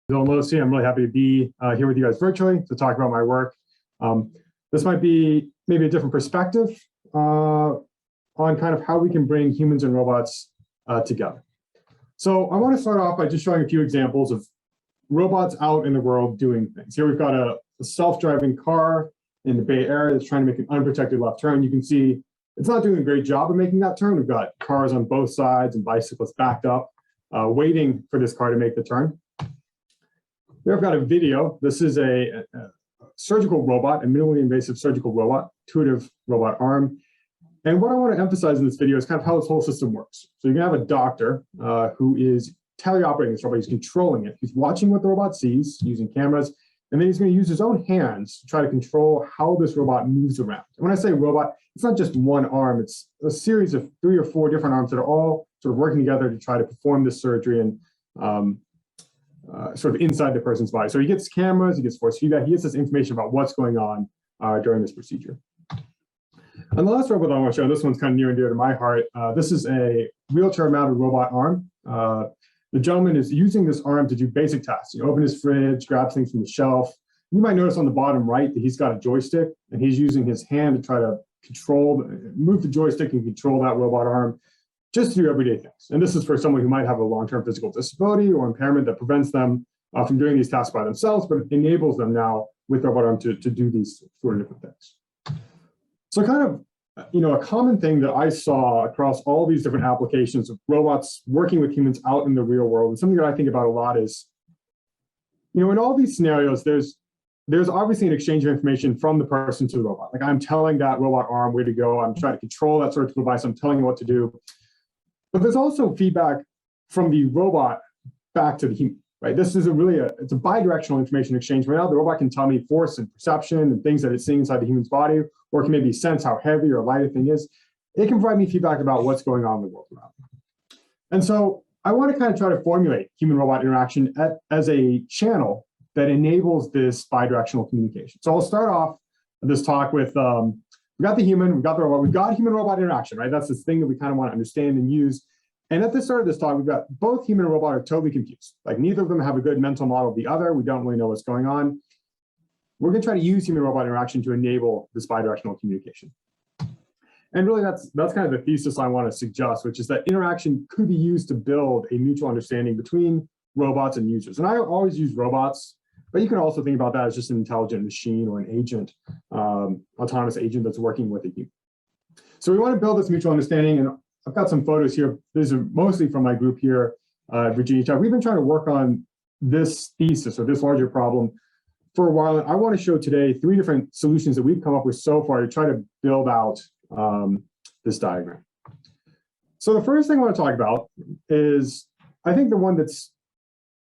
Losey. I'm really happy to be here with you guys virtually to talk about my work. This might be maybe a different perspective on kind of how we can bring humans and robots together. So I want to start off by just showing a few examples of robots out in the world doing things. Here we've got a self-driving car in the Bay Area that's trying to make an unprotected left turn. You can see it's not doing a great job of making that turn. We've got cars on both sides and bicyclists backed up, waiting for this car to make the turn. Here I've got a video. This is a surgical robot, a minimally invasive surgical robot, intuitive robot arm. And what I want to emphasize in this video is kind of how this whole system works. So you can have a doctor who is teleoperating this robot. He's controlling it. He's watching what the robot sees using cameras, and then he's going to use his own hands to try to control how this robot moves around. And when I say robot, it's not just one arm. It's a series of 3 or 4 different arms that are all sort of working together to try to perform this surgery and sort of inside the person's body. So he gets cameras, he gets force feedback, he gets this information about what's going on during this procedure. And the last robot I want to show, this one's kind of near and dear to my heart. This is a wheelchair-mounted robot arm. The gentleman is using this arm to do basic tasks. You open his fridge, grab things from the shelf. You might notice on the bottom right that he's got a joystick, and he's using his hand to try to move the joystick and control that robot arm just to do everyday things. And this is for someone who might have a long-term physical disability or impairment that prevents them from doing these tasks by themselves, but enables them now with the robot arm to do these sort of different things. So kind of, a common thing that I saw across all these different applications of robots working with humans out in the real world, and something that I think about a lot is, in all these scenarios, there's obviously an exchange of information from the person to the robot. Like I'm telling that robot arm where to go, I'm trying to control that surgical device, I'm telling it what to do. But there's also feedback from the robot back to the human, right? This is it's a bi-directional information exchange. Right now, the robot can tell me force and perception and things that it's seeing inside the human's body, or it can maybe sense how heavy or light a thing is. It can provide me feedback about what's going on in the world around me. And so I want to kind of try to formulate human-robot interaction as a channel that enables this bi-directional communication. So I'll start off this talk with, we got the human, we got the robot, we've got human-robot interaction, right? That's this thing that we kind of want to understand and use. And at the start of this talk, we've got both human and robot are totally confused. Like neither of them have a good mental model of the other. We don't really know what's going on. We're going to try to use human-robot interaction to enable this bi-directional communication. And really, that's kind of the thesis I want to suggest, which is that interaction could be used to build a mutual understanding between robots and users. And I always use robots, but you can also think about that as just an intelligent machine or an agent, autonomous agent that's working with a human. So we want to build this mutual understanding, and I've got some photos here. These are mostly from my group here at Virginia Tech. We've been trying to work on this thesis or this larger problem for a while. And I want to show today 3 different solutions that we've come up with so far to try to build out this diagram. So the first thing I want to talk about is, I think the one that's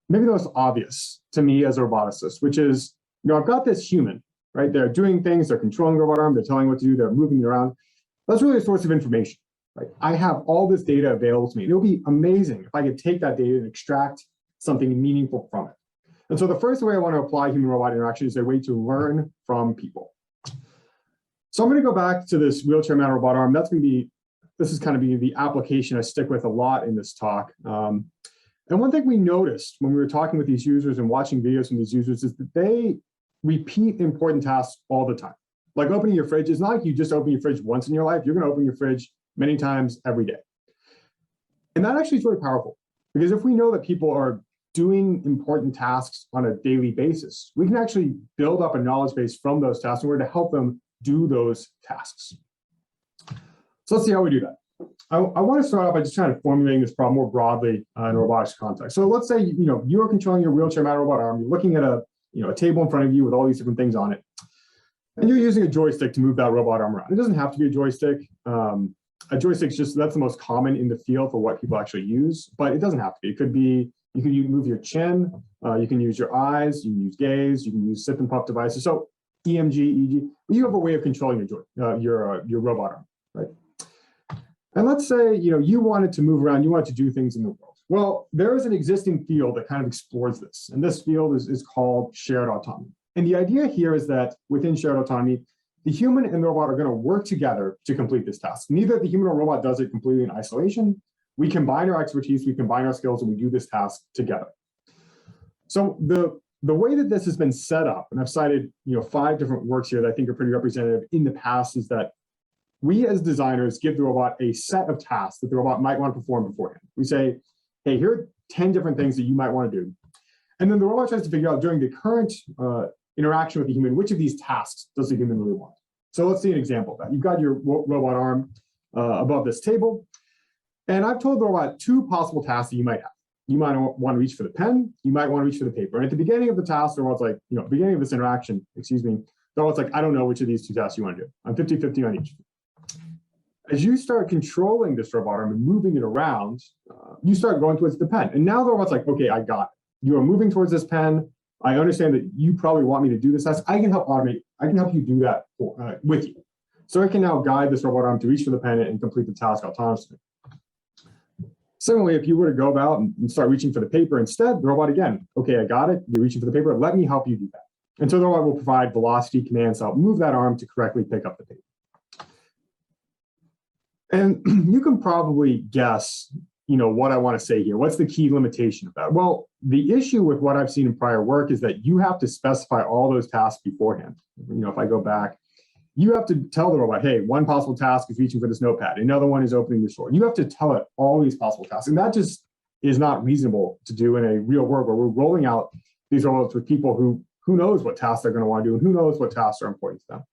maybe the most obvious to me as a roboticist, which is, I've got this human, right? They're doing things, they're controlling the robot arm, they're telling what to do, they're moving it around. That's really a source of information, right? I have all this data available to me. It would be amazing if I could take that data and extract something meaningful from it. And so the first way I want to apply human-robot interaction is a way to learn from people. So I'm going to go back to this wheelchair-mounted robot arm. This is kind of the application I stick with a lot in this talk. And one thing we noticed when we were talking with these users and watching videos from these users is that they repeat important tasks all the time. Like opening your fridge, it's not like you just open your fridge once in your life. You're going to open your fridge many times every day. And that actually is really powerful, because if we know that people are doing important tasks on a daily basis, we can actually build up a knowledge base from those tasks in order to help them do those tasks. So let's see how we do that. I want to start off by just trying to formulating this problem more broadly in a robotics context. So let's say you're controlling your wheelchair-mounted robot arm. You're looking at a table in front of you with all these different things on it, and you're using a joystick to move that robot arm around. It doesn't have to be a joystick. A joystick's that's the most common in the field for what people actually use, but it doesn't have to be. It could be you can move your chin, you can use your eyes, you can use gaze, you can use sip and puff devices. So EMG, EEG, you have a way of controlling your robot arm, right? And let's say you wanted to move around, you wanted to do things in the world. Well, there is an existing field that kind of explores this, and this field is called shared autonomy. And the idea here is that within shared autonomy, the human and the robot are going to work together to complete this task. Neither the human or robot does it completely in isolation. We combine our expertise, we combine our skills, and we do this task together. So the way that this has been set up, and I've cited 5 different works here that I think are pretty representative in the past, is that we as designers give the robot a set of tasks that the robot might want to perform beforehand. We say, hey, here are 10 different things that you might want to do. And then the robot tries to figure out during the current interaction with the human, which of these tasks does the human really want? So let's see an example of that. You've got your robot arm above this table, and I've told the robot 2 possible tasks that you might have. You might want to reach for the pen, you might want to reach for the paper. And at the beginning of the task, the robot's like, beginning of this interaction, the robot's like, I don't know which of these 2 tasks you want to do. I'm 50-50 on each. As you start controlling this robot arm and moving it around, you start going towards the pen. And now the robot's like, okay, I got it. You are moving towards this pen. I understand that you probably want me to do this task. I can help automate. I can help you do that with you. So I can now guide this robot arm to reach for the pen and complete the task autonomously. Similarly, if you were to go about and start reaching for the paper instead, the robot again, okay, I got it. You're reaching for the paper. Let me help you do that. And so the robot will provide velocity commands to help move that arm to correctly pick up the paper. And you can probably guess, what I want to say here. What's the key limitation of that? Well, the issue with what I've seen in prior work is that you have to specify all those tasks beforehand. If I go back, you have to tell the robot, hey, one possible task is reaching for this notepad. Another one is opening this door. You have to tell it all these possible tasks. And that just is not reasonable to do in a real world where we're rolling out these robots with people who knows what tasks they're going to want to do and who knows what tasks are important to them.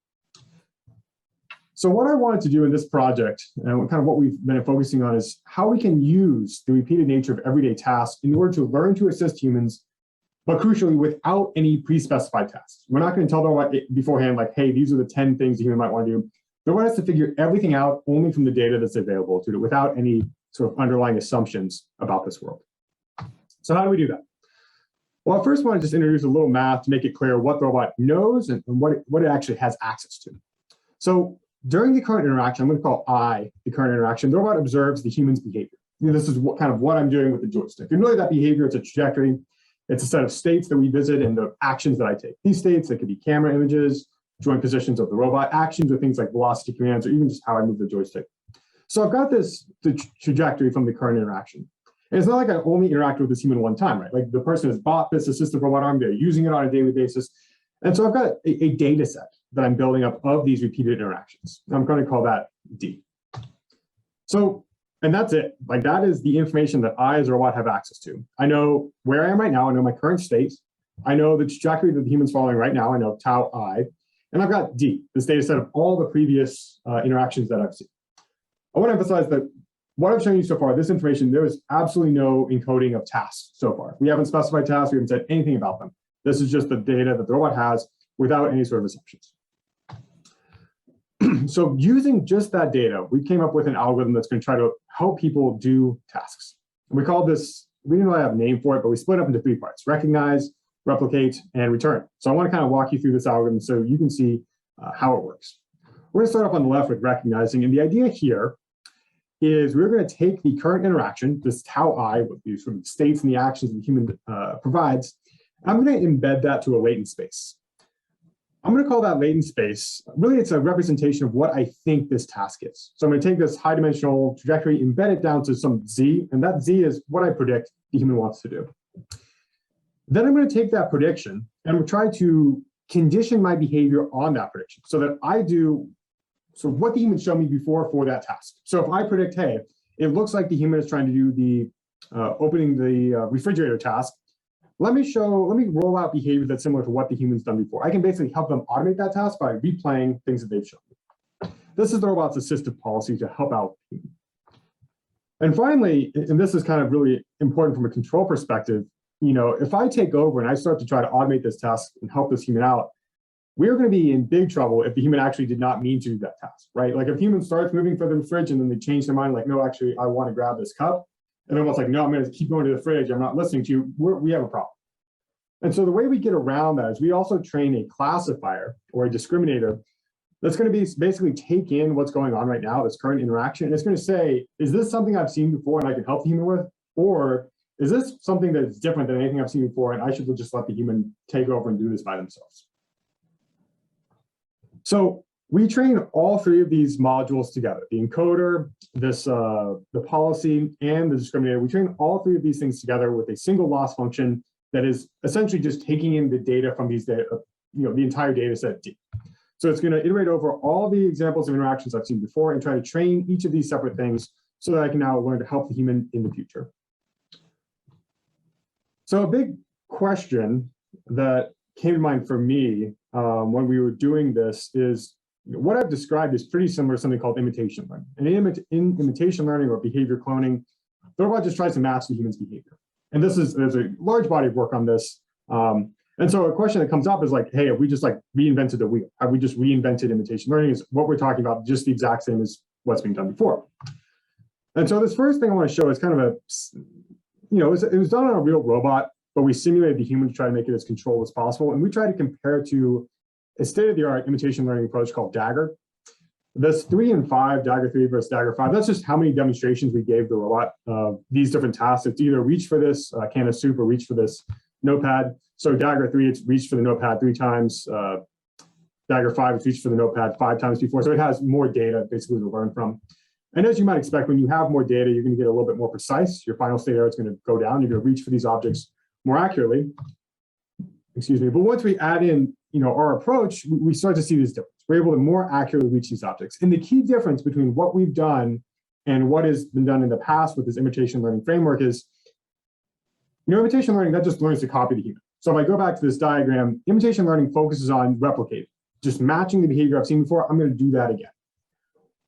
So what I wanted to do in this project, and kind of what we've been focusing on, is how we can use the repeated nature of everyday tasks in order to learn to assist humans, but crucially without any pre-specified tasks. We're not going to tell the robot beforehand, like, hey, these are the 10 things the human might want to do. The robot has to figure everything out only from the data that's available to it, without any sort of underlying assumptions about this world. So how do we do that? Well, I first want to just introduce a little math to make it clear what the robot knows and what it actually has access to. So during the current interaction, I'm going to call I the current interaction, the robot observes the human's behavior. This is what I'm doing with the joystick. And really that behavior, it's a trajectory. It's a set of states that we visit and the actions that I take. These states, that could be camera images, joint positions of the robot, actions are things like velocity commands, or even just how I move the joystick. So I've got the trajectory from the current interaction. And it's not like I only interact with this human one time, right? Like the person has bought this assistive robot arm, they're using it on a daily basis. And so I've got a data set that I'm building up of these repeated interactions. I'm going to call that D. So, and that's it. Like that is the information that I as a robot have access to. I know where I am right now. I know my current state. I know the trajectory that the human's following right now. I know tau I. And I've got D, this data set of all the previous interactions that I've seen. I want to emphasize that what I've shown you so far, this information, there is absolutely no encoding of tasks so far. We haven't specified tasks. We haven't said anything about them. This is just the data that the robot has without any sort of assumptions. So using just that data, we came up with an algorithm that's going to try to help people do tasks. And we call this, we didn't really have a name for it, but we split it up into 3 parts: recognize, replicate, and return. So I want to kind of walk you through this algorithm so you can see how it works. We're going to start off on the left with recognizing. And the idea here is we're going to take the current interaction, this tau I, with the sort of states and the actions that the human provides. I'm going to embed that to a latent space. I'm going to call that latent space, really it's a representation of what I think this task is. So I'm going to take this high dimensional trajectory, embed it down to some Z, and that Z is what I predict the human wants to do. Then I'm going to take that prediction and we'll try to condition my behavior on that prediction so that I do what the human showed me before for that task. So if I predict, hey, it looks like the human is trying to do the opening the refrigerator task, let me roll out behavior that's similar to what the human's done before. I can basically help them automate that task by replaying things that they've shown me. This is the robot's assistive policy to help out. And finally, and this is kind of really important from a control perspective, if I take over and I start to try to automate this task and help this human out, we're going to be in big trouble if the human actually did not mean to do that task, right? Like if human starts moving for the fridge and then they change their mind, like, no, actually, I want to grab this cup. And then it's like, no, I'm going to keep going to the fridge. I'm not listening to you. We have a problem. And so the way we get around that is we also train a classifier or a discriminator that's going to be basically take in what's going on right now, this current interaction. And it's going to say, is this something I've seen before and I can help the human with? Or is this something that's different than anything I've seen before and I should just let the human take over and do this by themselves? So we train all 3 of these modules together, the encoder, the policy, and the discriminator. We train all 3 of these things together with a single loss function that is essentially just taking in the data from these data, the entire data set D. So it's going to iterate over all the examples of interactions I've seen before and try to train each of these separate things so that I can now learn to help the human in the future. So a big question that came to mind for me when we were doing this is, what I've described is pretty similar to something called imitation learning. And in imitation learning or behavior cloning, the robot just tries to match the human's behavior. And there's a large body of work on this. And so a question that comes up is like, hey, have we just like reinvented the wheel? Have we just reinvented imitation learning? Is what we're talking about just the exact same as what's being done before? And so this first thing I want to show is kind of a, it was done on a real robot, but we simulated the human to try to make it as controlled as possible. And we tried to compare to a state-of-the-art imitation learning approach called Dagger. This 3 and 5, Dagger 3 versus Dagger 5, that's just how many demonstrations we gave the robot of these different tasks. It's either reach for this can of soup or reach for this notepad. So Dagger 3, it's reached for the notepad 3 times. Dagger 5, it's reached for the notepad 5 times before. So it has more data basically to learn from. And as you might expect, when you have more data, you're going to get a little bit more precise. Your final state error is going to go down. You're going to reach for these objects more accurately. Excuse me. But once we add in, our approach, we start to see this difference. We're able to more accurately reach these objects. And the key difference between what we've done and what has been done in the past with this imitation learning framework is, imitation learning, that just learns to copy the human. So if I go back to this diagram, imitation learning focuses on replicating, just matching the behavior I've seen before. I'm going to do that again.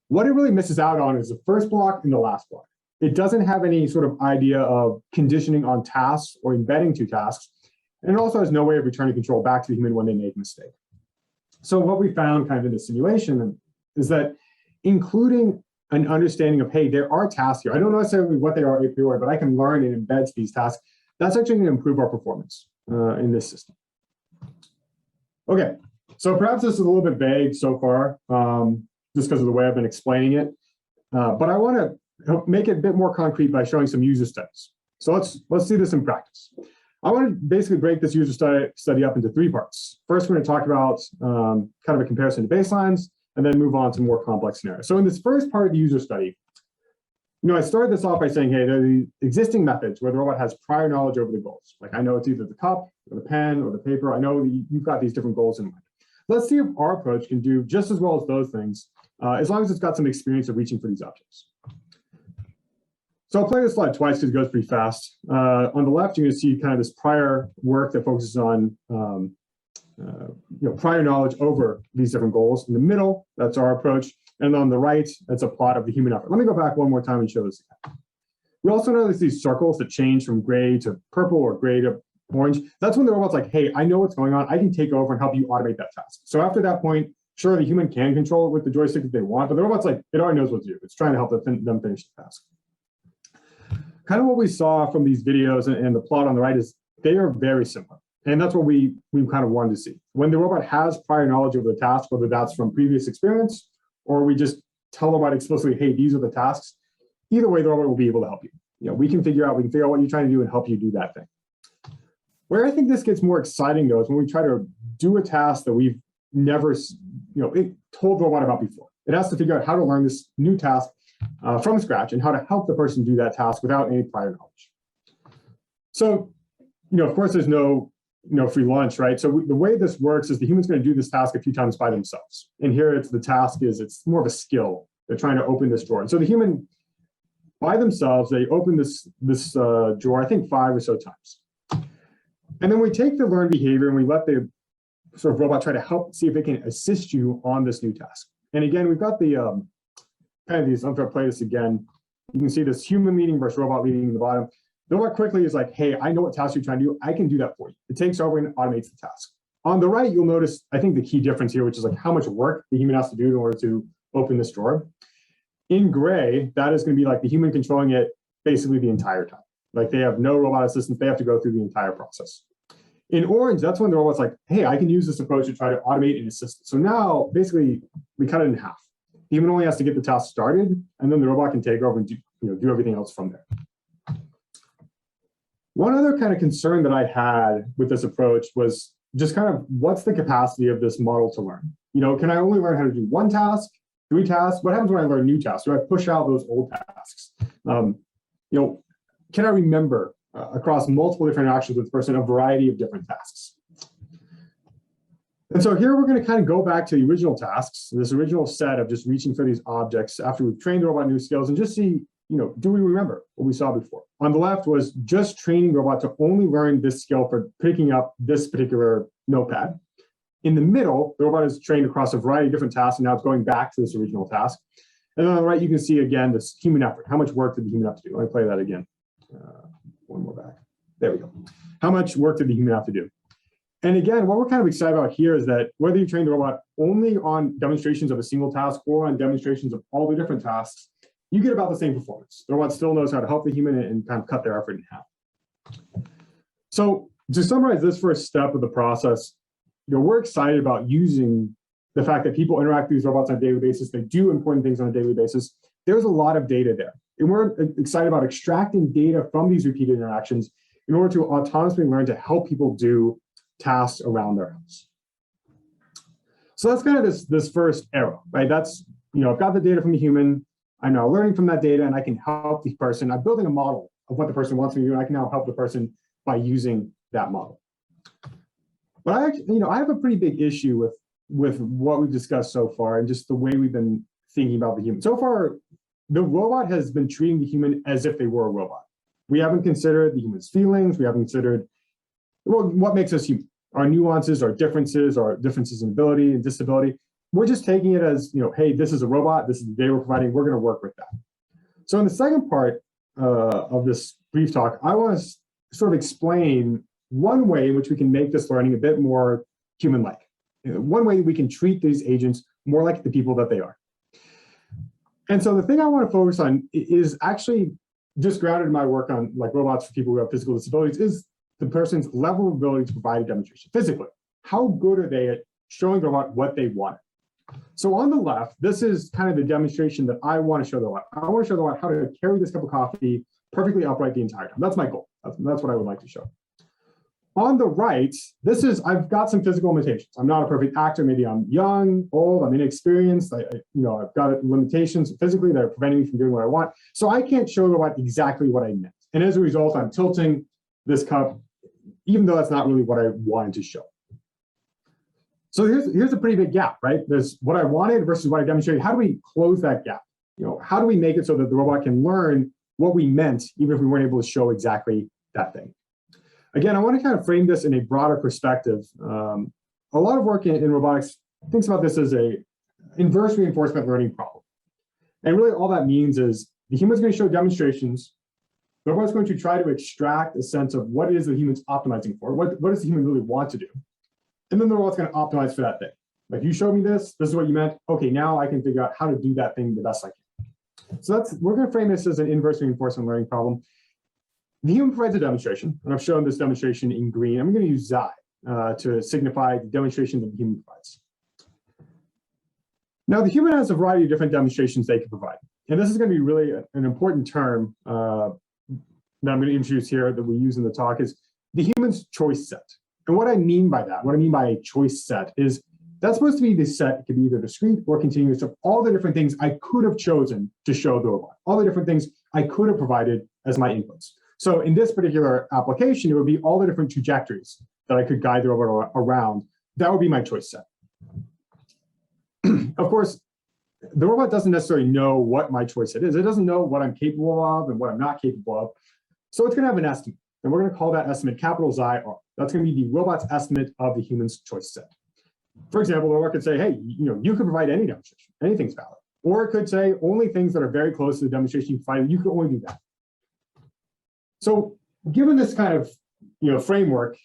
What it really misses out on is the first block and the last block. It doesn't have any sort of idea of conditioning on tasks or embedding to tasks. And it also has no way of returning control back to the human when they make a mistake. So what we found kind of in the simulation is that including an understanding of, hey, there are tasks here. I don't know necessarily what they are a priori, but I can learn and embed these tasks. That's actually going to improve our performance in this system. Okay, so perhaps this is a little bit vague so far, just because of the way I've been explaining it. But I want to make it a bit more concrete by showing some user studies. So let's do this in practice. I want to basically break this user study up into 3 parts. First, we're going to talk about kind of a comparison to baselines, and then move on to more complex scenarios. So in this first part of the user study, I started this off by saying, hey, there are the existing methods where the robot has prior knowledge over the goals. Like I know it's either the cup or the pen or the paper. I know you've got these different goals in mind. Let's see if our approach can do just as well as those things, as long as it's got some experience of reaching for these objects. So I'll play this slide twice because it goes pretty fast. On the left, you're going to see kind of this prior work that focuses on prior knowledge over these different goals. In the middle, that's our approach. And on the right, that's a plot of the human effort. Let me go back one more time and show this again. We also notice these circles that change from gray to purple or gray to orange. That's when the robot's like, hey, I know what's going on. I can take over and help you automate that task. So after that point, sure, the human can control it with the joystick if they want, but the robot's like, it already knows what to do. It's trying to help them finish the task. Kind of what we saw from these videos and the plot on the right is they are very similar. And that's what we kind of wanted to see. When the robot has prior knowledge over the task, whether that's from previous experience, or we just tell the robot explicitly, hey, these are the tasks, either way, the robot will be able to help you. We can figure out what you're trying to do and help you do that thing. Where I think this gets more exciting, though, is when we try to do a task that we've never, told the robot about before. It has to figure out how to learn this new task from scratch and how to help the person do that task without any prior knowledge. So, of course, there's no free lunch, right? So the way this works is the human's going to do this task a few times by themselves. And here it's more of a skill. They're trying to open this drawer. And so the human, by themselves, they open this drawer, I think 5 or so times. And then we take the learned behavior and we let the sort of robot try to help see if it can assist you on this new task. And again, we've got the kind of these, I'm going to play this again. You can see this human leading versus robot leading in the bottom. The robot quickly is like, hey, I know what task you're trying to do. I can do that for you. It takes over and automates the task. On the right, you'll notice, I think the key difference here, which is like how much work the human has to do in order to open this drawer. In gray, that is going to be like the human controlling it basically the entire time. Like they have no robot assistance. They have to go through the entire process. In orange, that's when the robot's like, hey, I can use this approach to try to automate and assist. So now, basically, we cut it in half. The human only has to get the task started, and then the robot can take over and do everything else from there. One other kind of concern that I had with this approach was just kind of what's the capacity of this model to learn? Can I only learn how to do 1 task, 3 tasks? What happens when I learn new tasks? Do I push out those old tasks? Can I remember across multiple different interactions with the person, a variety of different tasks. And so here we're going to kind of go back to the original tasks, this original set of just reaching for these objects after we've trained the robot new skills, and just see, do we remember what we saw before? On the left was just training the robot to only learn this skill for picking up this particular notepad. In the middle, the robot is trained across a variety of different tasks, and now it's going back to this original task. And then on the right, you can see again this human effort. How much work did the human have to do? Let me play that again. One more back. There we go. How much work did the human have to do? And again, what we're kind of excited about here is that whether you train the robot only on demonstrations of a single task or on demonstrations of all the different tasks, you get about the same performance. The robot still knows how to help the human and kind of cut their effort in half. So to summarize this first step of the process, we're excited about using the fact that people interact with these robots on a daily basis. They do important things on a daily basis. There's a lot of data there. And we're excited about extracting data from these repeated interactions in order to autonomously learn to help people do tasks around their house. So that's kind of this first arrow, right? That's, I've got the data from the human. I'm now learning from that data, and I can help the person. I'm building a model of what the person wants me to do, and I can now help the person by using that model. But I have a pretty big issue with what we've discussed so far and just the way we've been thinking about the human. So far, the robot has been treating the human as if they were a robot. We haven't considered the human's feelings. We haven't considered what makes us human, our nuances, our differences in ability and disability. We're just taking it as, hey, this is a robot. This is the data we're providing. We're going to work with that. So in the second part of this brief talk, I want to sort of explain one way in which we can make this learning a bit more human-like. One way we can treat these agents more like the people that they are. And so the thing I want to focus on is actually just grounded in my work on robots for people who have physical disabilities is the person's level of ability to provide a demonstration physically. How good are they at showing the robot what they want? So on the left, this is kind of the demonstration that I want to show the robot. I want to show the robot how to carry this cup of coffee perfectly upright the entire time. That's my goal. That's what I would like to show. On the right, I've got some physical limitations. I'm not a perfect actor. Maybe I'm young, old, I'm inexperienced. I've got limitations physically that are preventing me from doing what I want. So I can't show the robot exactly what I meant. And as a result, I'm tilting this cup, even though that's not really what I wanted to show. So here's a pretty big gap, right? There's what I wanted versus what I demonstrated. How do we close that gap? How do we make it so that the robot can learn what we meant, even if we weren't able to show exactly that thing? Again, I want to kind of frame this in a broader perspective. A lot of work in robotics thinks about this as a inverse reinforcement learning problem. And really all that means is the human's going to show demonstrations. The robot's going to try to extract a sense of what it is the human's optimizing for. What does the human really want to do? And then the robot's going to optimize for that thing. Like, you showed me this is what you meant. Okay, now I can figure out how to do that thing the best I can. So we're going to frame this as an inverse reinforcement learning problem. The human provides a demonstration, and I've shown this demonstration in green. I'm going to use Xi to signify the demonstration that the human provides. Now, the human has a variety of different demonstrations they can provide. And this is going to be really an important term that I'm going to introduce here that we use in the talk is the human's choice set. And what I mean by that, what I mean by a choice set is that's supposed to be the set. It could be either discrete or continuous of all the different things I could have chosen to show the robot, all the different things I could have provided as my inputs. So in this particular application, it would be all the different trajectories that I could guide the robot around. That would be my choice set. Of course, the robot doesn't necessarily know what my choice set is. It doesn't know what I'm capable of and what I'm not capable of. So it's going to have an estimate. And we're going to call that estimate capital Xi R. That's going to be the robot's estimate of the human's choice set. For example, the robot could say, hey, you could provide any demonstration. Anything's valid. Or it could say only things that are very close to the demonstration you provided, you could only do that. So given this kind of framework,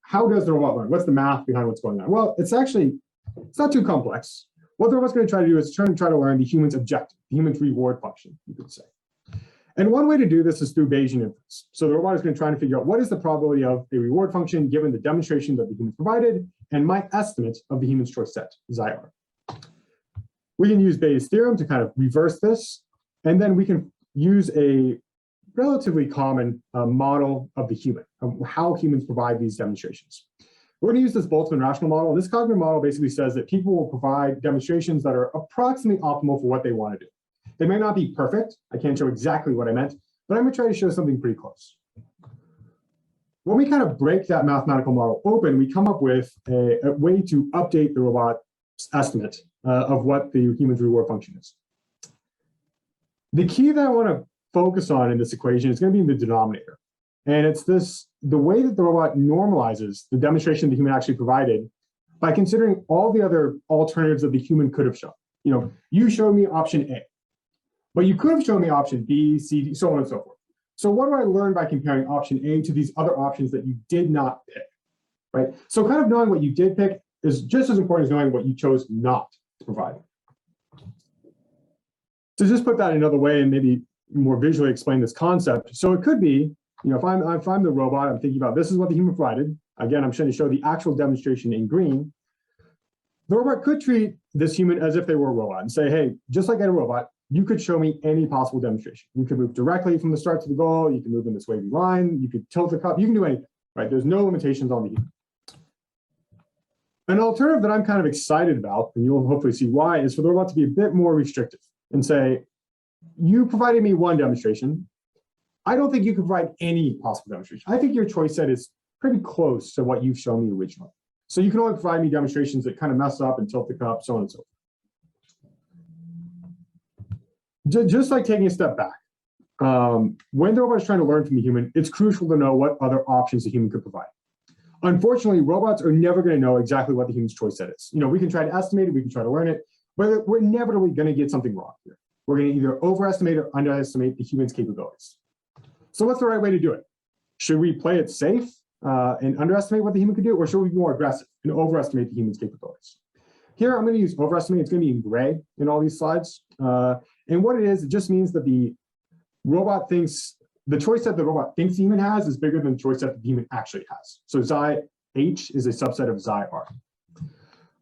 how does the robot learn? What's the math behind what's going on? Well, it's not too complex. What the robot's going to try to do is try to learn the human's objective, the human's reward function, you could say. And one way to do this is through Bayesian inference. So the robot is going to try to figure out what is the probability of a reward function given the demonstration that the human provided and my estimate of the human's choice set, Xi R. We can use Bayes' theorem to kind of reverse this, and then we can use a relatively common model of the human, of how humans provide these demonstrations. We're going to use this Boltzmann rational model. This cognitive model basically says that people will provide demonstrations that are approximately optimal for what they want to do. They may not be perfect. I can't show exactly what I meant, but I'm going to try to show something pretty close. when we kind of break that mathematical model open, we come up with a way to update the robot's estimate of what the human's reward function is. The key that I want to focus on in this equation is going to be in the denominator. And it's the way that the robot normalizes the demonstration the human actually provided by considering all the other alternatives that the human could have shown. You showed me option A, but you could have shown me option B, C, D, so on and so forth. So what do I learn by comparing option A to these other options that you did not pick, right? So kind of knowing what you did pick is just as important as knowing what you chose not to provide. To just put that another way and maybe more visually explain this concept. So it could be, if I'm the robot, I'm thinking about this is what the human provided. Again, I'm trying to show the actual demonstration in green. The robot could treat this human as if they were a robot and say, hey, just like any robot, you could show me any possible demonstration. You could move directly from the start to the goal. You can move in this wavy line. You could tilt the cup. You can do anything, right? There's no limitations on the human. An alternative that I'm kind of excited about, and you'll hopefully see why, is for the robot to be a bit more restrictive and say, you provided me one demonstration. I don't think you can provide any possible demonstration. I think your choice set is pretty close to what you've shown me originally. So you can only provide me demonstrations that kind of mess up and tilt the cup, so on and so forth. Just like taking a step back, when the robot is trying to learn from the human, it's crucial to know what other options the human could provide. Unfortunately, robots are never going to know exactly what the human's choice set is. We can try to estimate it, we can try to learn it, but we're inevitably going to get something wrong here. We're going to either overestimate or underestimate the human's capabilities. So what's the right way to do it? Should we play it safe and underestimate what the human could do, or should we be more aggressive and overestimate the human's capabilities? Here, I'm going to use overestimate. It's going to be in gray in all these slides. And what it is, it just means that the robot thinks, the choice that the robot thinks the human has is bigger than the choice that the human actually has. So Xi H is a subset of Xi R.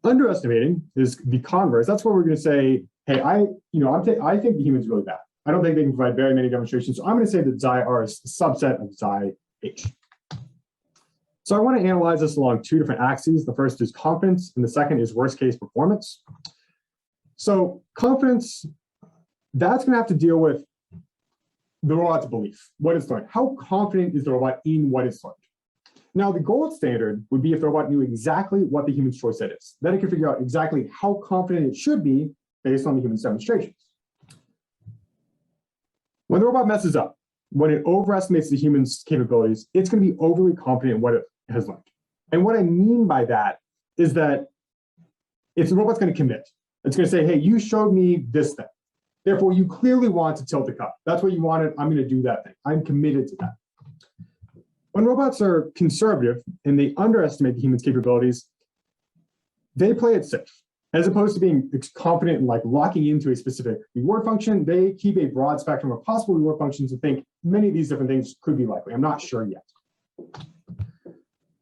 Underestimating is the converse. That's where we're going to say, hey, I think the human's really bad. I don't think they can provide very many demonstrations. So I'm going to say that Xi R is a subset of Xi H. So I want to analyze this along two different axes. The first is confidence, and the second is worst case performance. So confidence, that's going to have to deal with the robot's belief, what it's learned. How confident is the robot in what it's learned? Now, the gold standard would be if the robot knew exactly what the human's choice set is. Then it could figure out exactly how confident it should be based on the human's demonstrations. When the robot messes up, when it overestimates the human's capabilities, it's going to be overly confident in what it has learned. And what I mean by that is that if the robot's going to commit, it's going to say, hey, you showed me this thing. Therefore, you clearly want to tilt the cup. That's what you wanted. I'm going to do that thing. I'm committed to that. When robots are conservative and they underestimate the human's capabilities, they play it safe. As opposed to being confident and like locking into a specific reward function, they keep a broad spectrum of possible reward functions and think many of these different things could be likely. I'm not sure yet.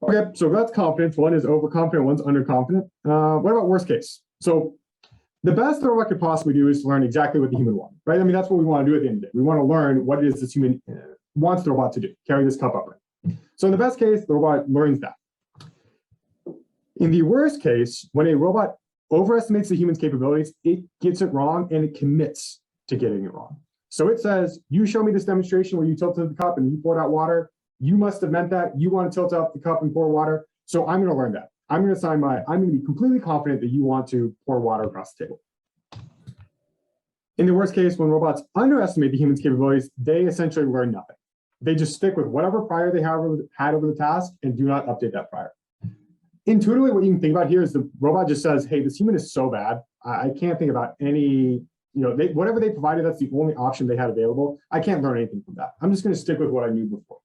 Okay, so that's confidence. One is overconfident, one's underconfident. What about worst case? So the best the robot could possibly do is to learn exactly what the human wants, right? I mean, that's what we want to do at the end of the day. We want to learn what it is this human wants the robot to do, carry this cup upright. So in the best case, the robot learns that. In the worst case, when a robot overestimates the human's capabilities, it gets it wrong and it commits to getting it wrong. So it says, you show me this demonstration where you tilted the cup and you poured out water. You must have meant that. You want to tilt out the cup and pour water. So I'm going to learn that. I'm going to be completely confident that you want to pour water across the table. In the worst case, when robots underestimate the human's capabilities, they essentially learn nothing. They just stick with whatever prior they had over the task and do not update that prior. Intuitively, what you can think about here is the robot just says, hey, this human is so bad. I can't think about any, whatever they provided, that's the only option they had available. I can't learn anything from that. I'm just going to stick with what I knew before.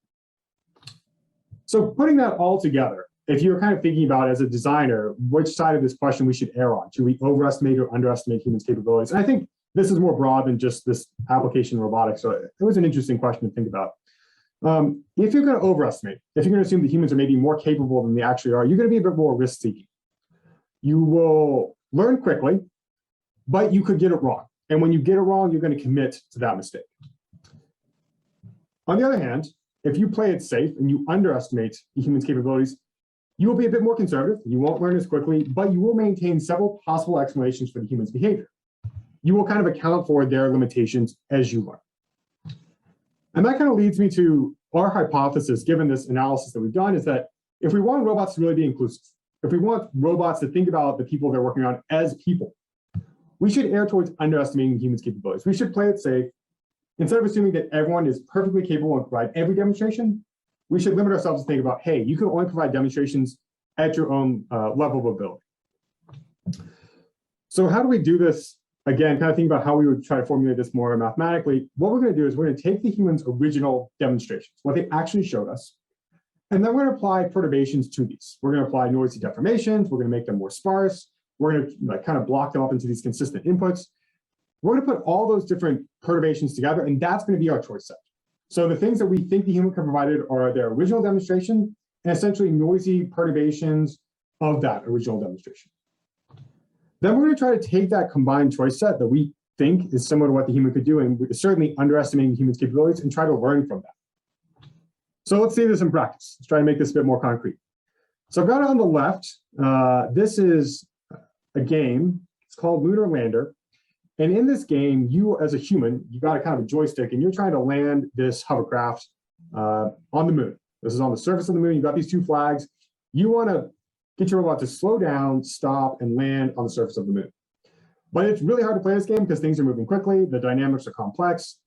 So putting that all together, if you're kind of thinking about as a designer, which side of this question we should err on, should we overestimate or underestimate humans' capabilities? And I think this is more broad than just this application in robotics. So it was an interesting question to think about. If you're going to overestimate, if you're going to assume that humans are maybe more capable than they actually are, you're going to be a bit more risk-seeking. You will learn quickly, but you could get it wrong. And when you get it wrong, you're going to commit to that mistake. On the other hand, if you play it safe and you underestimate the human's capabilities, you will be a bit more conservative. You won't learn as quickly, but you will maintain several possible explanations for the human's behavior. You will kind of account for their limitations as you learn. And that kind of leads me to our hypothesis, given this analysis that we've done, is that if we want robots to really be inclusive, if we want robots to think about the people they're working on as people, we should err towards underestimating humans' capabilities. We should play it safe. Instead of assuming that everyone is perfectly capable and provide every demonstration, we should limit ourselves to think about, hey, you can only provide demonstrations at your own level of ability. So how do we do this? Again, kind of think about how we would try to formulate this more mathematically. What we're going to do is we're going to take the humans' original demonstrations, what they actually showed us, and then we're going to apply perturbations to these. We're going to apply noisy deformations. We're going to make them more sparse. We're going to kind of block them up into these consistent inputs. We're going to put all those different perturbations together, and that's going to be our choice set. So the things that we think the human can provide are their original demonstration and essentially noisy perturbations of that original demonstration. Then we're going to try to take that combined choice set that we think is similar to what the human could do, and we're certainly underestimating the human's capabilities, and try to learn from that. So let's see this in practice. Let's try to make this a bit more concrete. So I've got it on the left. This is a game. It's called Lunar Lander. And in this game, you as a human, you got a kind of a joystick, and you're trying to land this hovercraft on the moon. This is on the surface of the moon. You've got these two flags. You want to get your robot to slow down, stop, and land on the surface of the moon. But it's really hard to play this game because things are moving quickly. The dynamics are complex.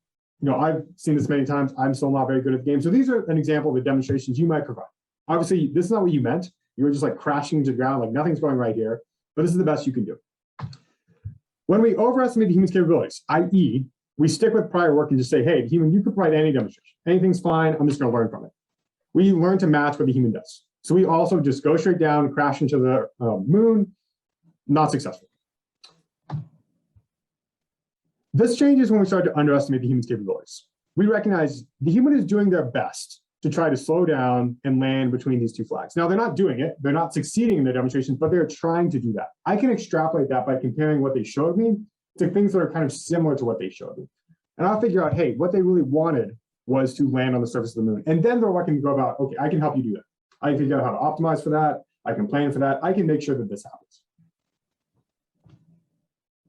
I've seen this many times. I'm still not very good at the game. So these are an example of the demonstrations you might provide. Obviously, this is not what you meant. You were just like crashing into the ground, like nothing's going right here. But this is the best you can do. When we overestimate the human's capabilities, i.e., we stick with prior work and just say, hey, human, you could provide any demonstration. Anything's fine. I'm just going to learn from it. We learn to match what the human does. So we also just go straight down, crash into the moon, not successful. This changes when we start to underestimate the human's capabilities. We recognize the human is doing their best to try to slow down and land between these two flags. Now, they're not doing it. They're not succeeding in their demonstrations, but they're trying to do that. I can extrapolate that by comparing what they showed me to things that are kind of similar to what they showed me. And I'll figure out, hey, what they really wanted was to land on the surface of the moon. And then the robot can go about, okay, I can help you do that. I can figure out how to optimize for that. I can plan for that. I can make sure that this happens.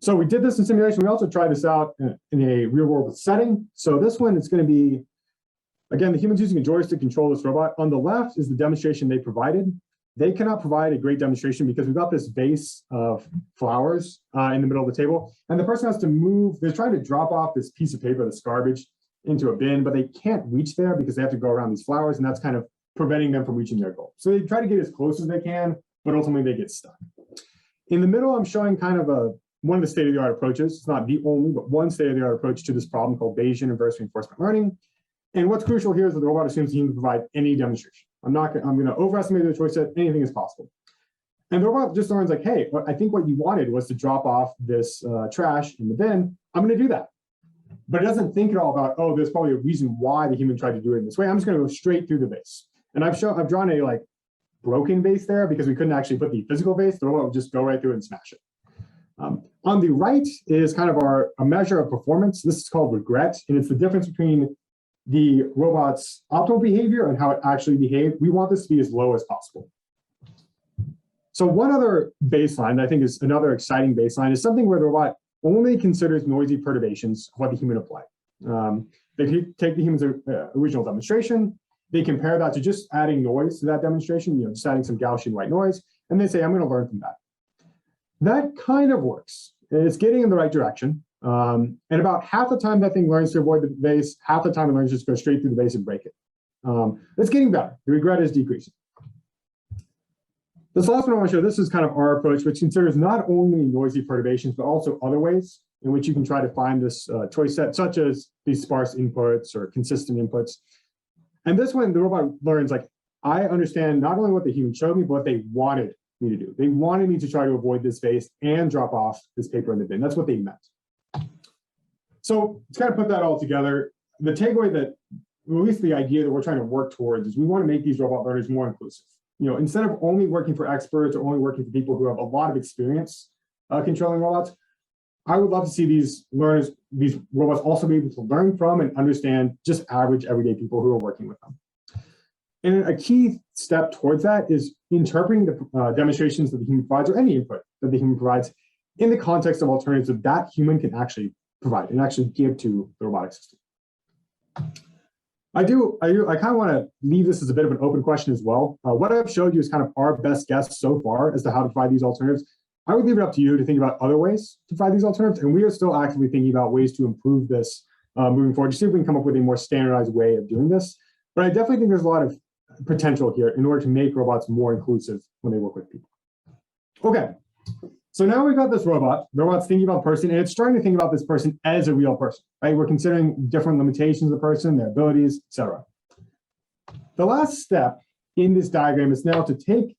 So we did this in simulation. We also tried this out in a real world setting. So this one, it's going to be, again, the human's using a joystick to control this robot. On the left is the demonstration they provided. They cannot provide a great demonstration because we've got this vase of flowers in the middle of the table. And the person has to move. They're trying to drop off this piece of paper, this garbage, into a bin, but they can't reach there because they have to go around these flowers, and that's kind of preventing them from reaching their goal. So they try to get as close as they can, but ultimately they get stuck. In the middle, I'm showing kind of one of the state-of-the-art approaches. It's not the only, but one state-of-the-art approach to this problem called Bayesian inverse reinforcement learning. And what's crucial here is that the robot assumes you can provide any demonstration. I'm going to overestimate the choice set. Anything is possible. And the robot just learns like, hey, I think what you wanted was to drop off this trash in the bin. I'm going to do that. But it doesn't think at all about, oh, there's probably a reason why the human tried to do it in this way. I'm just going to go straight through the base. And I've drawn a like broken base there because we couldn't actually put the physical base. The robot would just go right through and smash it. On the right is kind of a measure of performance. This is called regret, and it's the difference between the robot's optimal behavior and how it actually behaved. We want this to be as low as possible. So one other baseline I think is another exciting baseline is something where the robot only considers noisy perturbations of what the human applied. They take the human's original demonstration, they compare that to just adding noise to that demonstration, just adding some Gaussian white noise, and they say, I'm going to learn from that. That kind of works. It's getting in the right direction. And about half the time that thing learns to avoid the base, half the time it learns to just go straight through the base and break it. It's getting better. The regret is decreasing. This last one I want to show, this is kind of our approach, which considers not only noisy perturbations, but also other ways in which you can try to find this choice set, such as these sparse inputs or consistent inputs. And this one, the robot learns like, I understand not only what the human showed me, but what they wanted me to do. They wanted me to try to avoid this base and drop off this paper in the bin. That's what they meant. So to kind of put that all together, the takeaway that, at least the idea that we're trying to work towards is we want to make these robot learners more inclusive. Instead of only working for experts or only working for people who have a lot of experience controlling robots, I would love to see these learners, these robots also be able to learn from and understand just average everyday people who are working with them. And a key step towards that is interpreting the demonstrations that the human provides or any input that the human provides in the context of alternatives that human can actually provide and actually give to the robotic system. I kind of want to leave this as a bit of an open question as well. What I've showed you is kind of our best guess so far as to how to provide these alternatives. I would leave it up to you to think about other ways to provide these alternatives, and we are still actively thinking about ways to improve this moving forward, to see if we can come up with a more standardized way of doing this. But I definitely think there's a lot of potential here in order to make robots more inclusive when they work with people. Okay, so now we've got this robot. The robot's thinking about the person, and it's starting to think about this person as a real person, right? We're considering different limitations of the person, their abilities, etc. The last step in this diagram is now to take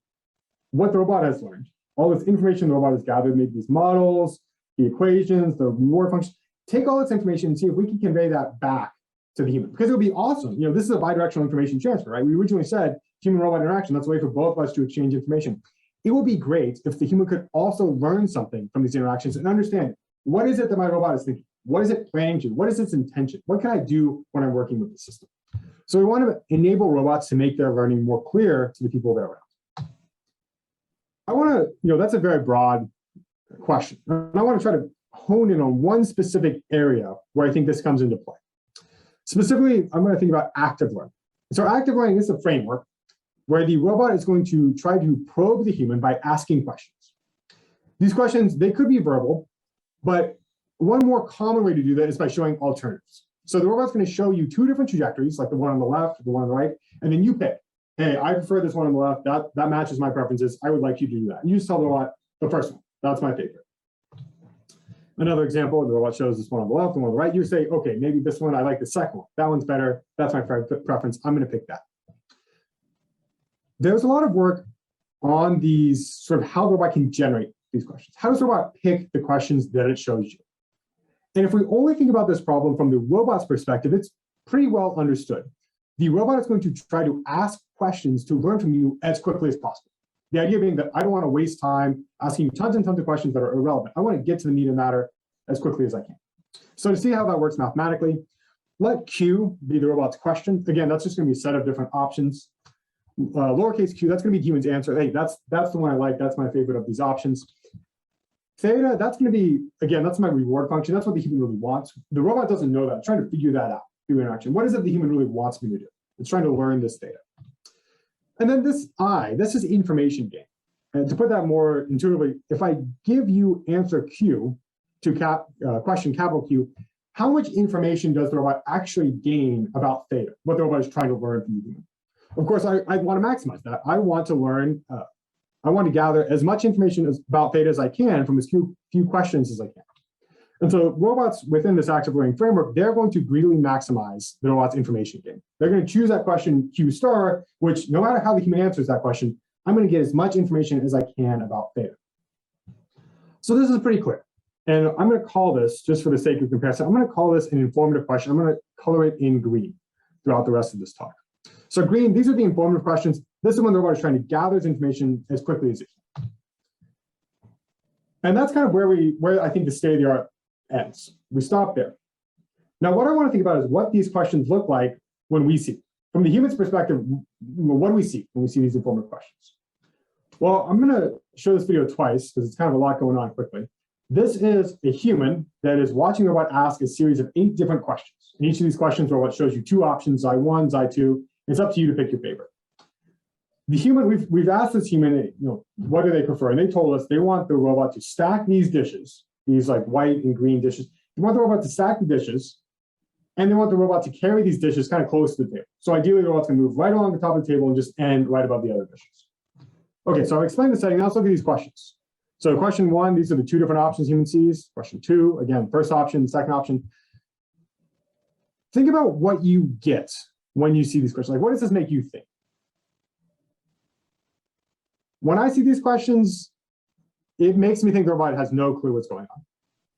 what the robot has learned, all this information the robot has gathered, maybe these models, the equations, the reward functions, take all this information and see if we can convey that back to the human, because it would be awesome. You know, this is a bi-directional information transfer, right? We originally said human-robot interaction, that's a way for both of us to exchange information. It would be great if the human could also learn something from these interactions and understand, what is it that my robot is thinking? What is it planning to? What is its intention? What can I do when I'm working with the system? So we want to enable robots to make their learning more clear to the people they're around. I want to, that's a very broad question. And I want to try to hone in on one specific area where I think this comes into play. Specifically, I'm going to think about active learning. So active learning is a framework where the robot is going to try to probe the human by asking questions. These questions, they could be verbal, but one more common way to do that is by showing alternatives. So the robot's going to show you two different trajectories, like the one on the left, the one on the right, and then you pick, hey, I prefer this one on the left, that matches my preferences, I would like you to do that. And you just tell the robot, the first one, that's my favorite. Another example, the robot shows this one on the left, the one on the right, you say, okay, maybe this one, I like the second one, that one's better, that's my preference, I'm going to pick that. There's a lot of work on these, sort of how the robot can generate these questions. How does the robot pick the questions that it shows you? And if we only think about this problem from the robot's perspective, it's pretty well understood. The robot is going to try to ask questions to learn from you as quickly as possible. The idea being that I don't want to waste time asking you tons and tons of questions that are irrelevant. I want to get to the meat of the matter as quickly as I can. So to see how that works mathematically, let Q be the robot's question. Again, that's just going to be a set of different options. Lowercase q, that's going to be the human's answer. Hey, that's the one I like. That's my favorite of these options. Theta, that's going to be, again, that's my reward function. That's what the human really wants. The robot doesn't know that. It's trying to figure that out through interaction. What is it the human really wants me to do? It's trying to learn this theta. And then this I, this is information gain. And to put that more intuitively, if I give you answer Q to question capital Q, how much information does the robot actually gain about theta, what the robot is trying to learn from the human? Of course, I want to maximize that. I want to learn, I want to gather as much information about theta as I can from as few questions as I can. And so robots within this active learning framework, they're going to greedily maximize the robot's information gain. They're going to choose that question Q star, which no matter how the human answers that question, I'm going to get as much information as I can about theta. So this is pretty clear. And I'm going to call this, just for the sake of comparison, I'm going to call this an informative question. I'm going to color it in green throughout the rest of this talk. So green, these are the informative questions. This is when the robot is trying to gather this information as quickly as it can. And that's kind of where I think the state of the art ends. We stop there. Now, what I want to think about is what these questions look like when we see. From the human's perspective, what do we see when we see these informative questions? Well, I'm going to show this video twice because it's kind of a lot going on quickly. This is a human that is watching the robot ask a series of 8 different questions. And each of these questions, the robot shows you 2 options, I1, I2. It's up to you to pick your favorite. The human, we've asked this human, what do they prefer? And they told us they want the robot to stack these dishes, these like white and green dishes. They want the robot to stack the dishes, and they want the robot to carry these dishes kind of close to the table. So ideally, the robot's going to move right along the top of the table and just end right above the other dishes. Okay, so I've explained the setting. Now let's look at these questions. So question 1, these are the 2 different options human sees. Question 2, again, first option, second option. Think about what you get when you see these questions. Like, what does this make you think? When I see these questions, it makes me think the robot has no clue what's going on,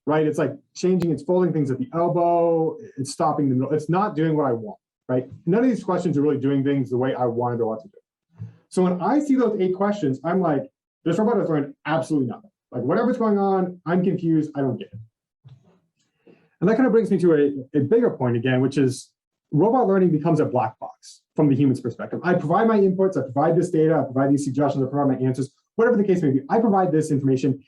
right? It's like changing, it's folding things at the elbow, it's stopping the middle, it's not doing what I want, right? None of these questions are really doing things the way I wanted the robot to do. So when I see those 8 questions, I'm like, this robot has learned absolutely nothing. Like, whatever's going on, I'm confused, I don't get it. And that kind of brings me to a bigger point again, which is robot learning becomes a black box from the human's perspective. I provide my inputs, I provide this data, I provide these suggestions, I provide my answers, whatever the case may be. I provide this information,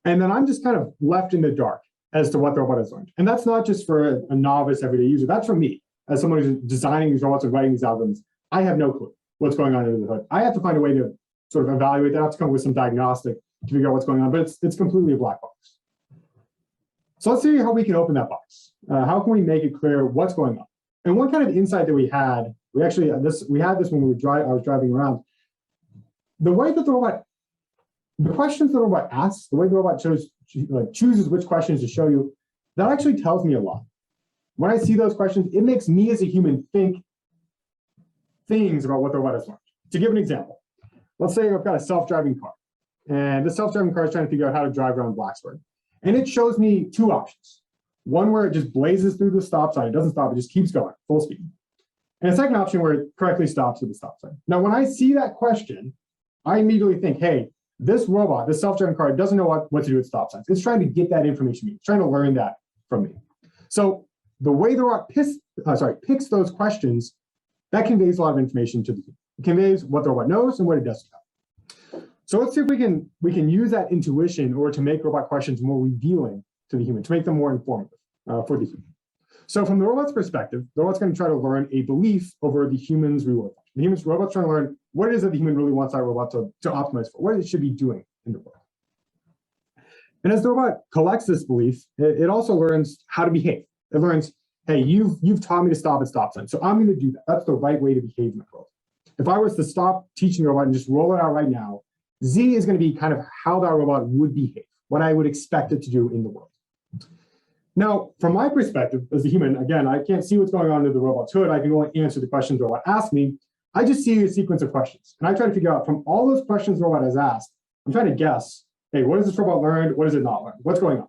and then I'm just kind of left in the dark as to what the robot has learned. And that's not just for a novice everyday user, that's for me. as someone who's designing these robots and writing these algorithms, I have no clue what's going on under the hood. I have to find a way to sort of evaluate that. I have to come up with some diagnostic to figure out what's going on, but it's completely a black box. So let's see how we can open that box. How can we make it clear what's going on? And one kind of insight that we had when I was driving around. The way that the questions the robot asks, the way the robot chooses which questions to show you, that actually tells me a lot. When I see those questions, it makes me as a human think things about what the robot has learned. To give an example, let's say I've got a self-driving car, and the self-driving car is trying to figure out how to drive around Blacksburg. And it shows me two options. One where it just blazes through the stop sign, it doesn't stop, it just keeps going, full speed. And a second option where it correctly stops at the stop sign. Now, when I see that question, I immediately think, hey, this robot, this self-driving car doesn't know what to do at stop signs. It's trying to get that information from me. It's trying to learn that from me. So the way the robot picks those questions, that conveys a lot of information to the human. It conveys what the robot knows and what it doesn't know. So let's see if we can use that intuition or to make robot questions more revealing to the human, to make them more informative for the human. So from the robot's perspective, the robot's going to try to learn a belief over the human's reward function. The robot's trying to learn what it is that the human really wants that robot to optimize for, what it should be doing in the world. And as the robot collects this belief, it also learns how to behave. It learns, hey, you've taught me to stop at stop signs, so I'm going to do that. That's the right way to behave in the world. If I was to stop teaching the robot and just roll it out right now, Z is going to be kind of how that robot would behave, what I would expect it to do in the world. Now, from my perspective as a human, again, I can't see what's going on under the robot's hood. I can only answer the questions the robot asks me. I just see a sequence of questions. And I try to figure out from all those questions the robot has asked, I'm trying to guess, hey, what has this robot learned? What has it not learned? What's going on?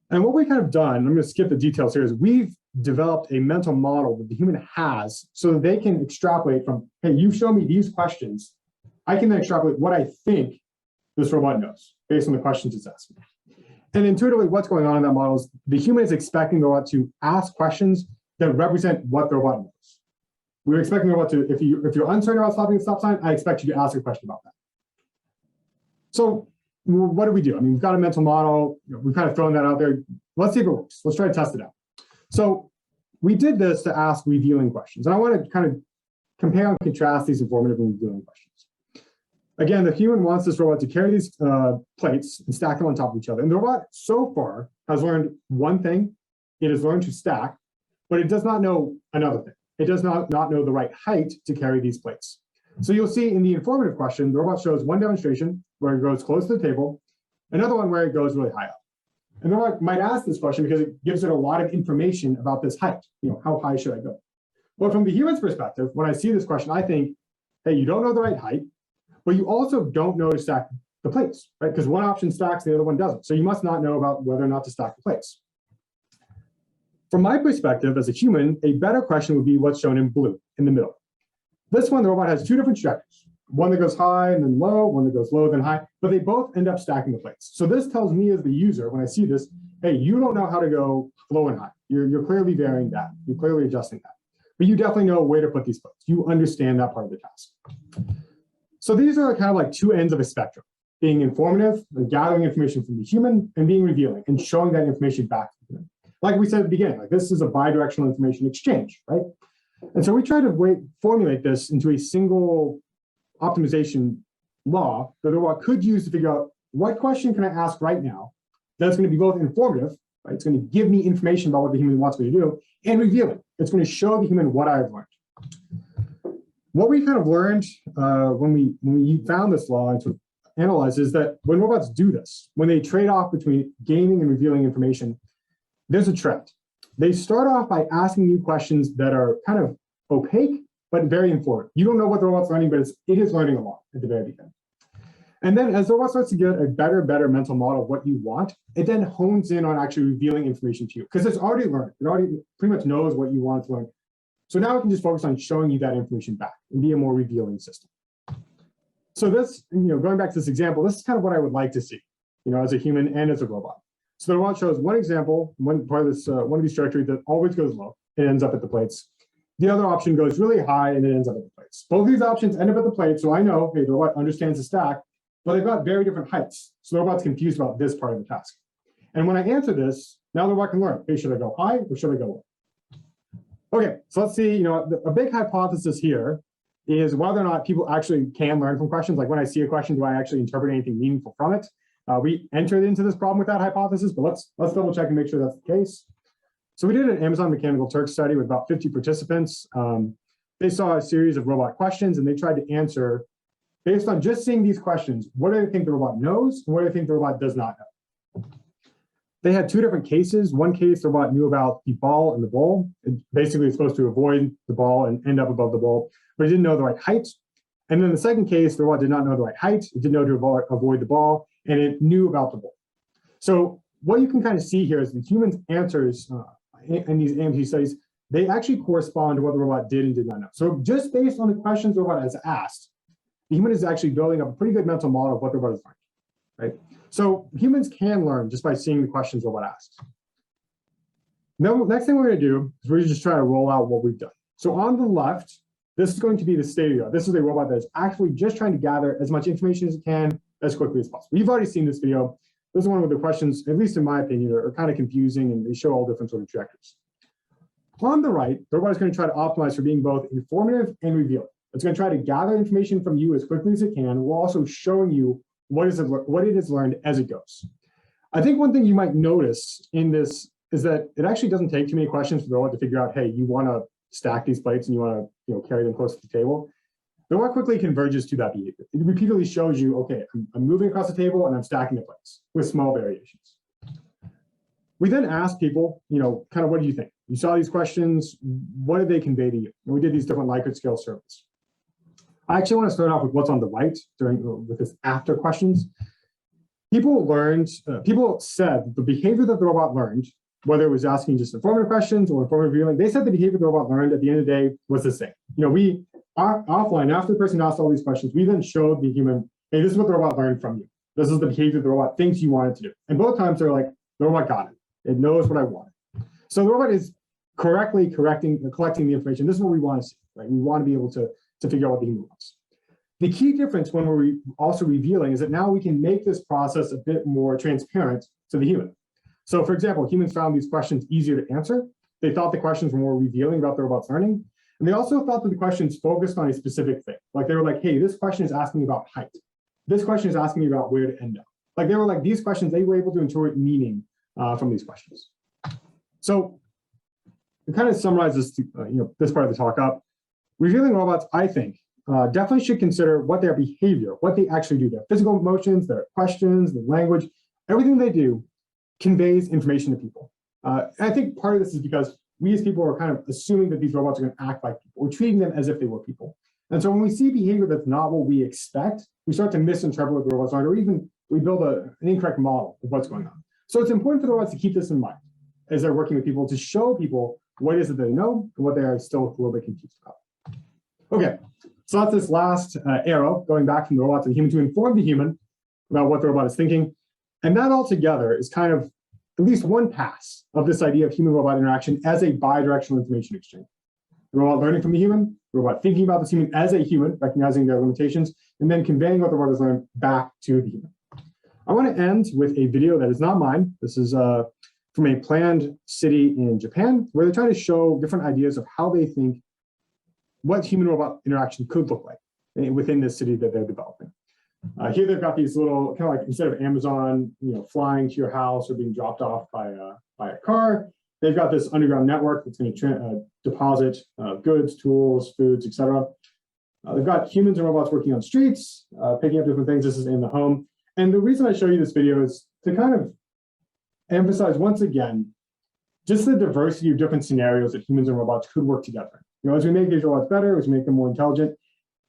And what we kind of done, I'm going to skip the details here, is we've developed a mental model that the human has so that they can extrapolate from, hey, you show me these questions. I can then extrapolate what I think this robot knows based on the questions it's asking. And intuitively, what's going on in that model is the human is expecting the robot to ask questions that represent what the robot knows. We're expecting the robot to, if you're uncertain about stopping at stop sign, I expect you to ask a question about that. So what do we do? I mean, we've got a mental model. We've kind of thrown that out there. Let's see if it works. Let's try to test it out. So we did this to ask revealing questions. And I want to kind of compare and contrast these informative and revealing questions. Again, the human wants this robot to carry these plates and stack them on top of each other. And the robot so far has learned one thing. It has learned to stack, but it does not know another thing. It does not know the right height to carry these plates. So you'll see in the informative question, the robot shows one demonstration where it goes close to the table, another one where it goes really high up. And the robot might ask this question because it gives it a lot of information about this height. How high should I go? But from the human's perspective, when I see this question, I think, hey, you don't know the right height, but you also don't know to stack the plates, right? Because one option stacks, the other one doesn't. So you must not know about whether or not to stack the plates. From my perspective as a human, a better question would be what's shown in blue in the middle. This one, the robot has two different trajectories. One that goes high and then low, one that goes low then high, but they both end up stacking the plates. So this tells me as the user, when I see this, hey, you don't know how to go low and high. You're clearly varying that. You're clearly adjusting that. But you definitely know where to put these plates. You understand that part of the task. So these are kind of like two ends of a spectrum, being informative and gathering information from the human and being revealing and showing that information back to the human. Like we said at the beginning, like this is a bi-directional information exchange, right? And so we try to formulate this into a single optimization law that the robot could use to figure out what question can I ask right now that's going to be both informative, right? It's going to give me information about what the human wants me to do, and revealing. It's going to show the human what I've learned. What we kind of learned when we found this law and sort of analyzed is that when robots do this, when they trade off between gaining and revealing information, there's a trend. They start off by asking you questions that are kind of opaque, but very informative. You don't know what the robot's learning, but it is learning a lot at the very beginning. And then as the robot starts to get a better mental model of what you want, it then hones in on actually revealing information to you because it's already learned. It already pretty much knows what you want to learn. So now it can just focus on showing you that information back and be a more revealing system. So this, going back to this example, this is kind of what I would like to see, as a human and as a robot. So the robot shows one example, one part of this, one of these trajectories that always goes low. It ends up at the plates. The other option goes really high and it ends up at the plates. Both these options end up at the plates, so I know, hey, the robot understands the stack, but they've got very different heights. So the robot's confused about this part of the task. And when I answer this, now the robot can learn, hey, should I go high or should I go low? Okay, so let's see, a big hypothesis here is whether or not people actually can learn from questions. Like when I see a question, do I actually interpret anything meaningful from it? We entered into this problem with that hypothesis, but let's double check and make sure that's the case. So we did an Amazon Mechanical Turk study with about 50 participants. They saw a series of robot questions and they tried to answer based on just seeing these questions. What do they think the robot knows? And what do they think the robot does not know? They had two different cases. One case, the robot knew about the ball and the bowl. It basically is supposed to avoid the ball and end up above the bowl, but it didn't know the right height. And then the second case, the robot did not know the right height. It didn't know to avoid the ball, and it knew about the bowl. So what you can kind of see here is the human's answers in these AMT studies, they actually correspond to what the robot did and did not know. So just based on the questions the robot has asked, the human is actually building up a pretty good mental model of what the robot is learning, right? So humans can learn just by seeing the questions the robot asks. Now, next thing we're going to do is we're just trying to roll out what we've done. So on the left, this is going to be the state of the art. This is a robot that is actually just trying to gather as much information as it can as quickly as possible. You've already seen this video. This is one where the questions, at least in my opinion, are kind of confusing and they show all different sort of trajectories. On the right, the robot is going to try to optimize for being both informative and revealing. It's going to try to gather information from you as quickly as it can, while also showing you what it has learned as it goes. I think one thing you might notice in this is that it actually doesn't take too many questions for the robot to figure out, hey, you want to stack these plates and you want to carry them close to the table. The robot quickly converges to that behavior. It repeatedly shows you, okay, I'm moving across the table and I'm stacking the plates with small variations. We then asked people, kind of what do you think? You saw these questions, what did they convey to you? And we did these different Likert scale surveys. I actually want to start off with what's on the right with this after questions. People said the behavior that the robot learned, whether it was asking just informative questions or informative revealing, they said the behavior the robot learned at the end of the day was the same. We offline, after the person asked all these questions, we then showed the human, hey, this is what the robot learned from you. This is the behavior the robot thinks you want it to do. And both times they're like, the robot got it. It knows what I want. So the robot is correctly collecting the information. This is what we want to see, right? We want to be able to figure out what the human wants. The key difference when we're also revealing is that now we can make this process a bit more transparent to the human. So for example, humans found these questions easier to answer. They thought the questions were more revealing about the robot's learning. And they also thought that the questions focused on a specific thing. Like they were like, hey, this question is asking me about height. This question is asking me about where to end up. Like they were like, these questions, they were able to interpret meaning from these questions. So to kind of summarize this, this part of the talk up, revealing robots, I think, definitely should consider what their behavior, what they actually do, their physical motions, their questions, their language, everything they do conveys information to people. I think part of this is because we as people are kind of assuming that these robots are going to act like people. We're treating them as if they were people. And so when we see behavior that's not what we expect, we start to misinterpret what the robots are, or even we build an incorrect model of what's going on. So it's important for the robots to keep this in mind as they're working with people, to show people what it is that they know and what they are still a little bit confused about. Okay, so that's this last arrow going back from the robot to the human to inform the human about what the robot is thinking. And that altogether is kind of at least one pass of this idea of human-robot interaction as a bi-directional information exchange. The robot learning from the human, the robot thinking about this human as a human, recognizing their limitations, and then conveying what the robot has learned back to the human. I want to end with a video that is not mine. This is from a planned city in Japan, where they're trying to show different ideas of how they think what human-robot interaction could look like within this city that they're developing. Here they've got these little, kind of like instead of Amazon, flying to your house or being dropped off by a car, they've got this underground network that's going to deposit goods, tools, foods, etc. They've got humans and robots working on streets, picking up different things. This is in the home. And the reason I show you this video is to kind of emphasize once again, just the diversity of different scenarios that humans and robots could work together. As we make these robots better, as we make them more intelligent,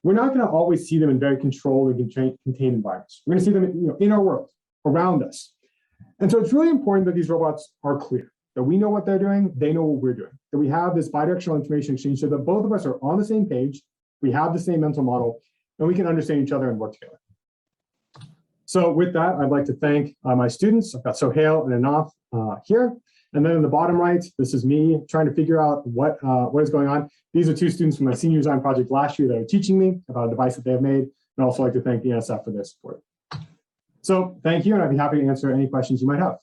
we're not going to always see them in very controlled and contained environments. We're going to see them in our world, around us. And so it's really important that these robots are clear, that we know what they're doing, they know what we're doing, that we have this bidirectional information exchange so that both of us are on the same page, we have the same mental model, and we can understand each other and work together. So with that, I'd like to thank my students. I've got Sohail and Anath here. And then in the bottom right, this is me trying to figure out what is going on. These are two students from my senior design project last year that are teaching me about a device that they have made. And I'd also like to thank the NSF for their support. So thank you, and I'd be happy to answer any questions you might have.